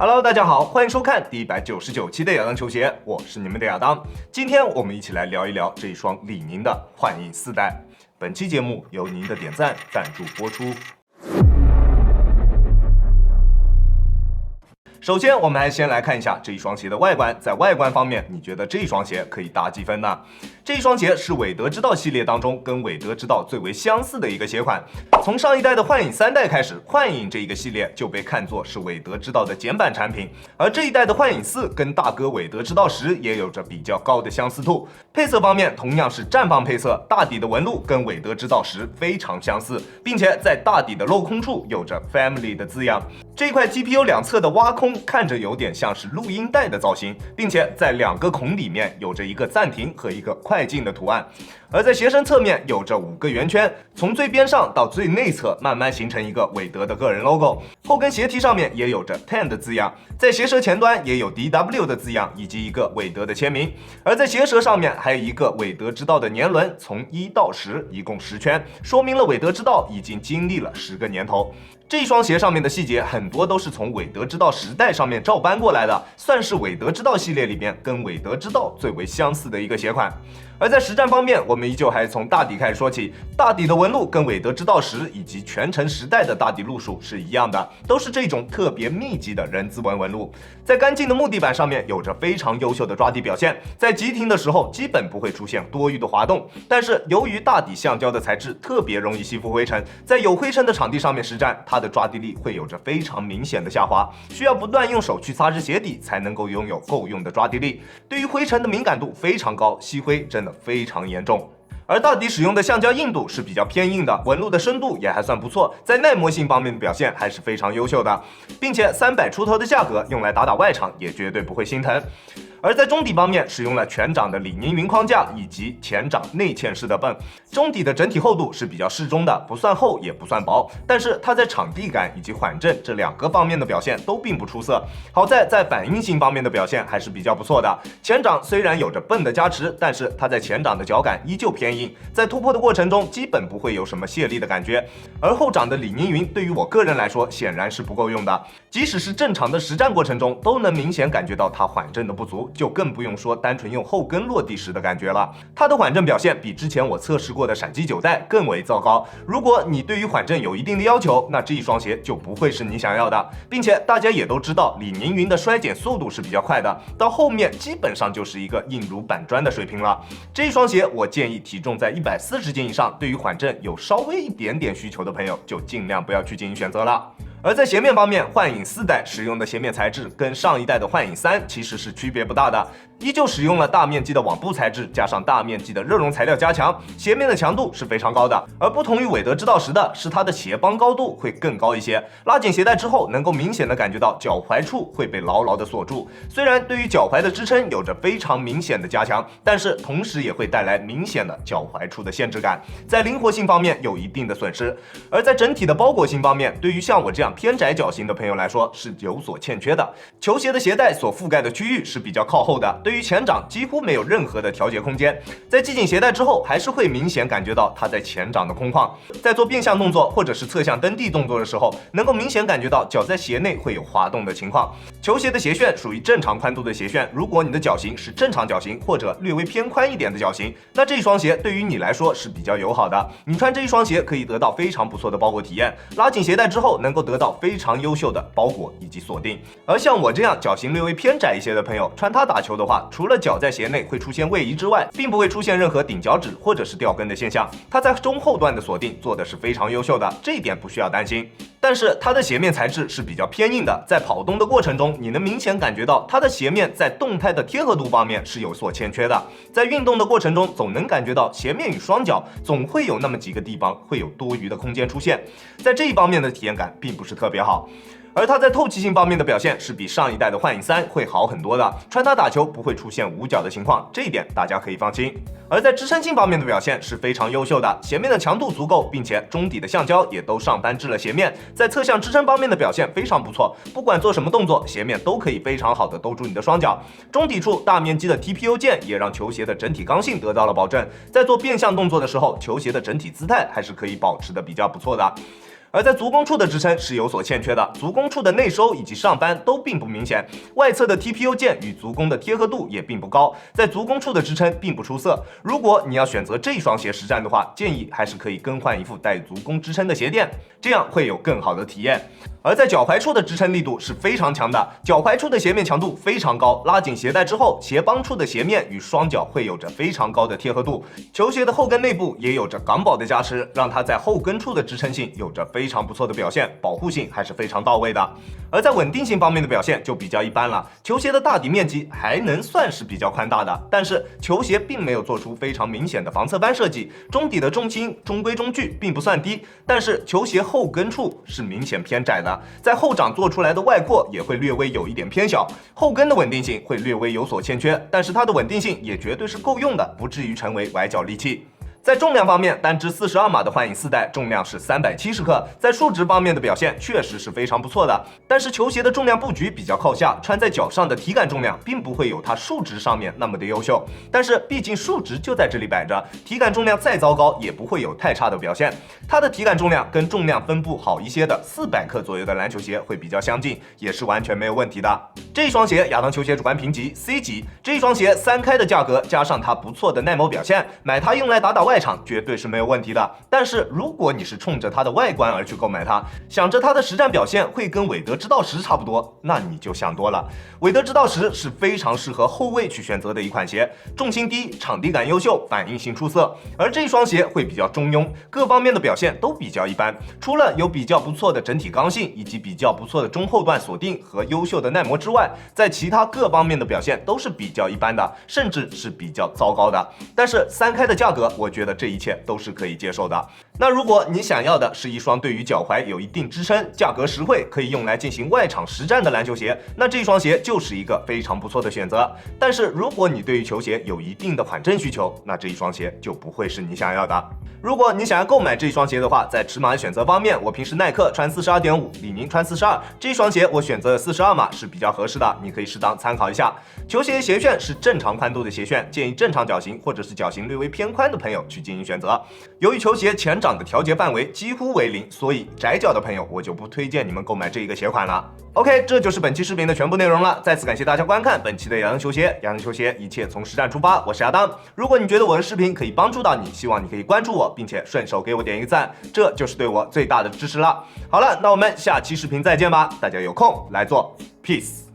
Hello， 大家好，欢迎收看第199期的亚当球鞋，我是你们的亚当。今天我们一起来聊一聊这一双李宁的幻影4代。本期节目由您的点赞赞助播出。首先，我们还先来看一下这一双鞋的外观。在外观方面，你觉得这一双鞋可以打几分呢？这一双鞋是韦德之道系列当中跟韦德之道最为相似的一个鞋款。从上一代的幻影3代开始，幻影这一个系列就被看作是韦德之道的简版产品，而这一代的幻影4跟大哥韦德之道10也有着比较高的相似度。配色方面同样是绽放配色，大底的纹路跟韦德之道10非常相似，并且在大底的镂空处有着 Family 的字样。这一块 GPU 两侧的挖空看着有点像是录音带的造型，并且在2个孔里面有着一个暂停和一个快进的图案。而在鞋身侧面有着5个圆圈，从最边上到最内侧慢慢形成一个韦德的个人 logo。后跟鞋蹄上面也有着 10 的字样，在鞋舌前端也有 DW 的字样以及一个韦德的签名。而在鞋舌上面还有一个韦德之道的年轮，从1到10一共10圈，说明了韦德之道已经经历了10个年头。这一双鞋上面的细节很多都是从韦德之道10代上面照搬过来的，算是韦德之道系列里面跟韦德之道最为相似的一个鞋款。而在实战方面，我们依旧还从大底开始说起，大底的纹路跟韦德之道10以及全程10代的大底路数是一样的，都是这种特别密集的人字纹纹路。在干净的木地板上面有着非常优秀的抓地表现，在急停的时候基本不会出现多余的滑动，但是由于大底橡胶的材质特别容易吸附灰尘，在有灰尘的场地上面实战，它的抓地力会有着非常明显的下滑，需要不断用手去擦拭鞋底才能够拥有够用的抓地力。对于灰尘的敏感度非常高，吸灰真的非常严重。而大底使用的橡胶硬度是比较偏硬的，纹路的深度也还算不错，在耐磨性方面的表现还是非常优秀的，并且300出头的价格用来打外场也绝对不会心疼。而在中底方面，使用了全掌的李宁云框架以及前掌内嵌式的泵，中底的整体厚度是比较适中的，不算厚也不算薄，但是它在场地感以及缓震这2个方面的表现都并不出色。好在反应性方面的表现还是比较不错的。前掌虽然有着泵的加持，但是它在前掌的脚感依旧偏硬，在突破的过程中基本不会有什么泄力的感觉。而后掌的李宁云对于我个人来说显然是不够用的，即使是正常的实战过程中都能明显感觉到它缓震的不足，就更不用说单纯用后跟落地时的感觉了。它的缓震表现比之前我测试过的闪击9代更为糟糕。如果你对于缓震有一定的要求，那这一双鞋就不会是你想要的。并且大家也都知道，李宁云的衰减速度是比较快的，到后面基本上就是一个硬如板砖的水平了。这一双鞋我建议体重在140斤以上，对于缓震有稍微一点点需求的朋友就尽量不要去进行选择了。而在鞋面方面，幻影4代使用的鞋面材质跟上一代的幻影3其实是区别不大的，依旧使用了大面积的网布材质，加上大面积的热熔材料加强，鞋面的强度是非常高的。而不同于韦德之道10的是，它的鞋帮高度会更高一些，拉紧鞋带之后能够明显的感觉到脚踝处会被牢牢的锁住。虽然对于脚踝的支撑有着非常明显的加强，但是同时也会带来明显的脚踝处的限制感，在灵活性方面有一定的损失。而在整体的包裹性方面，对于像我这样偏窄脚型的朋友来说是有所欠缺的。球鞋的鞋带所覆盖的区域是比较靠后的，对于前掌几乎没有任何的调节空间，在系紧鞋带之后还是会明显感觉到它在前掌的空旷。在做变向动作或者是侧向蹬地动作的时候，能够明显感觉到脚在鞋内会有滑动的情况。球鞋的鞋楦属于正常宽度的鞋楦，如果你的脚型是正常脚型或者略微偏宽一点的脚型，那这一双鞋对于你来说是比较友好的。你穿这一双鞋可以得到非常不错的包裹体验，拉紧鞋带之后能够得到非常优秀的包裹以及锁定。而像我这样脚型略微偏窄一些的朋友，穿它打球的话，除了脚在鞋内会出现位移之外，并不会出现任何顶脚趾或者是掉跟的现象。它在中后段的锁定做的是非常优秀的，这一点不需要担心。但是它的鞋面材质是比较偏硬的，在跑动的过程中，你能明显感觉到它的鞋面在动态的贴合度方面是有所欠缺的。在运动的过程中，总能感觉到鞋面与双脚总会有那么几个地方会有多余的空间出现，在这一方面的体验感并不是特别好。而它在透气性方面的表现是比上一代的幻影3会好很多的，穿它打球不会出现捂脚的情况，这一点大家可以放心。而在支撑性方面的表现是非常优秀的，鞋面的强度足够，并且中底的橡胶也都上扳至了鞋面，在侧向支撑方面的表现非常不错，不管做什么动作，鞋面都可以非常好的兜住你的双脚。中底处大面积的 TPU 键也让球鞋的整体刚性得到了保证，在做变向动作的时候，球鞋的整体姿态还是可以保持的比较不错的。而在足弓处的支撑是有所欠缺的，足弓处的内收以及上翻都并不明显，外侧的 TPU 键与足弓的贴合度也并不高，在足弓处的支撑并不出色。如果你要选择这一双鞋实战的话，建议还是可以更换一副带足弓支撑的鞋垫，这样会有更好的体验。而在脚踝处的支撑力度是非常强的，脚踝处的鞋面强度非常高，拉紧鞋带之后，鞋帮处的鞋面与双脚会有着非常高的贴合度，球鞋的后跟内部也有着港宝的加持，让它在后跟处的支撑性有着非常不错的表现，保护性还是非常到位的。而在稳定性方面的表现就比较一般了，球鞋的大底面积还能算是比较宽大的，但是球鞋并没有做出非常明显的防侧翻设计，中底的重心中规中矩，并不算低，但是球鞋后跟处是明显偏窄的，在后掌做出来的外扩也会略微有一点偏小，后跟的稳定性会略微有所欠缺，但是它的稳定性也绝对是够用的，不至于成为崴脚利器。在重量方面，单支42码的幻影4代重量是370克，在数值方面的表现确实是非常不错的。但是球鞋的重量布局比较靠下，穿在脚上的体感重量并不会有它数值上面那么的优秀。但是毕竟数值就在这里摆着，体感重量再糟糕也不会有太差的表现。它的体感重量跟重量分布好一些的400克左右的篮球鞋会比较相近，也是完全没有问题的。这一双鞋亚当球鞋主观评级 C 级，这一双鞋3开的价格加上它不错的耐磨表现，买它用来打外场绝对是没有问题的。但是如果你是冲着它的外观而去购买它，想着它的实战表现会跟韦德之道10差不多，那你就想多了。韦德之道10是非常适合后卫去选择的一款鞋，重心低，场地感优秀，反应性出色。而这双鞋会比较中庸，各方面的表现都比较一般，除了有比较不错的整体刚性以及比较不错的中后段锁定和优秀的耐磨之外，在其他各方面的表现都是比较一般的，甚至是比较糟糕的。但是3开的价格，我觉得这一切都是可以接受的。那如果你想要的是一双对于脚踝有一定支撑、价格实惠、可以用来进行外场实战的篮球鞋，那这双鞋就是一个非常不错的选择。但是如果你对于球鞋有一定的缓震需求，那这一双鞋就不会是你想要的。如果你想要购买这一双鞋的话，在尺码选择方面，我平时耐克穿42.5，李宁穿42，这双鞋我选择的42码是比较合适的，你可以适当参考一下。球鞋鞋楦是正常宽度的鞋楦，建议正常脚型或者是脚型略微偏宽的朋友去进行选择。由于球鞋前掌的调节范围几乎为零，所以窄脚的朋友我就不推荐你们购买这一个鞋款了。OK， 这就是本期视频的全部内容了。再次感谢大家观看本期的亚当球鞋，亚当球鞋一切从实战出发，我是亚当。如果你觉得我的视频可以帮助到你，希望你可以关注我，并且顺手给我点一个赞，这就是对我最大的支持了。好了，那我们下期视频再见吧，大家有空来做 Peace。